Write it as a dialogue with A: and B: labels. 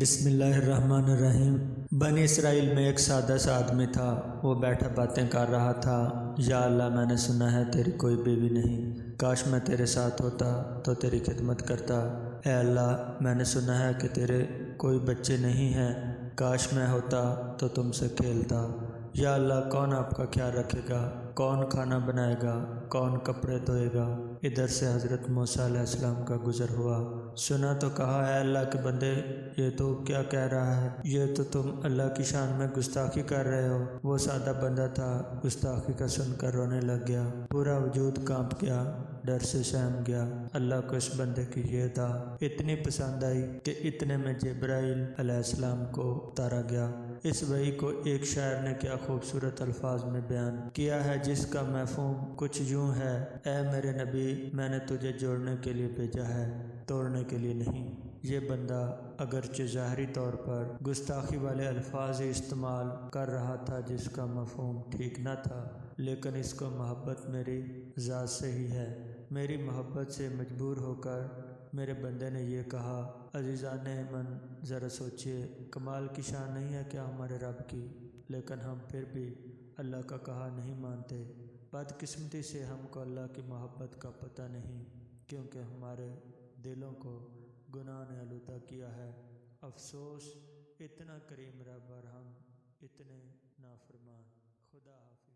A: بسم اللہ الرحمن الرحیم۔ بنی اسرائیل میں ایک سادہ سا آدمی تھا۔ وہ بیٹھا باتیں کر رہا تھا، یا اللہ میں نے سنا ہے تیری کوئی بیوی نہیں، کاش میں تیرے ساتھ ہوتا تو تیری خدمت کرتا۔ اے اللہ میں نے سنا ہے کہ تیرے کوئی بچے نہیں ہیں، کاش میں ہوتا تو تم سے کھیلتا۔ یا اللہ کون آپ کا خیال رکھے گا، کون کھانا بنائے گا، کون کپڑے دھوئے گا۔ ادھر سے حضرت موسیٰ علیہ السلام کا گزر ہوا۔ سنا تو کہا، اے اللہ کے بندے یہ تو کیا کہہ رہا ہے، یہ تو تم اللہ کی شان میں گستاخی کر رہے ہو۔ وہ سادہ بندہ تھا، گستاخی کا سن کر رونے لگ گیا، پورا وجود کانپ گیا، ڈر سے سہم گیا۔ اللہ کو اس بندے کی یہ ادا اتنی پسند آئی کہ اتنے میں جبرائیل علیہ السلام کو اتارا گیا۔ اس وحی کو ایک شاعر نے کیا خوبصورت الفاظ میں بیان کیا ہے، جس کا مفہوم کچھ یوں ہے: اے میرے نبی میں نے تجھے جوڑنے کے لیے بھیجا ہے، توڑنے کے لیے نہیں۔ یہ بندہ اگرچہ ظاہری طور پر گستاخی والے الفاظ ہی استعمال کر رہا تھا جس کا مفہوم ٹھیک نہ تھا، لیکن اس کو محبت میری ذات سے ہی ہے۔ میری محبت سے مجبور ہو کر میرے بندے نے یہ کہا۔ عزیزان ایمن ذرا سوچئے، کمال کی شان نہیں ہے کیا ہمارے رب کی، لیکن ہم پھر بھی اللہ کا کہا نہیں مانتے۔ بدقسمتی سے ہم کو اللہ کی محبت کا پتہ نہیں، کیونکہ ہمارے دلوں کو گناہ نے آلودہ کیا ہے۔ افسوس اتنا کریم رب اور ہم اتنے نافرمان۔ خدا حافظ۔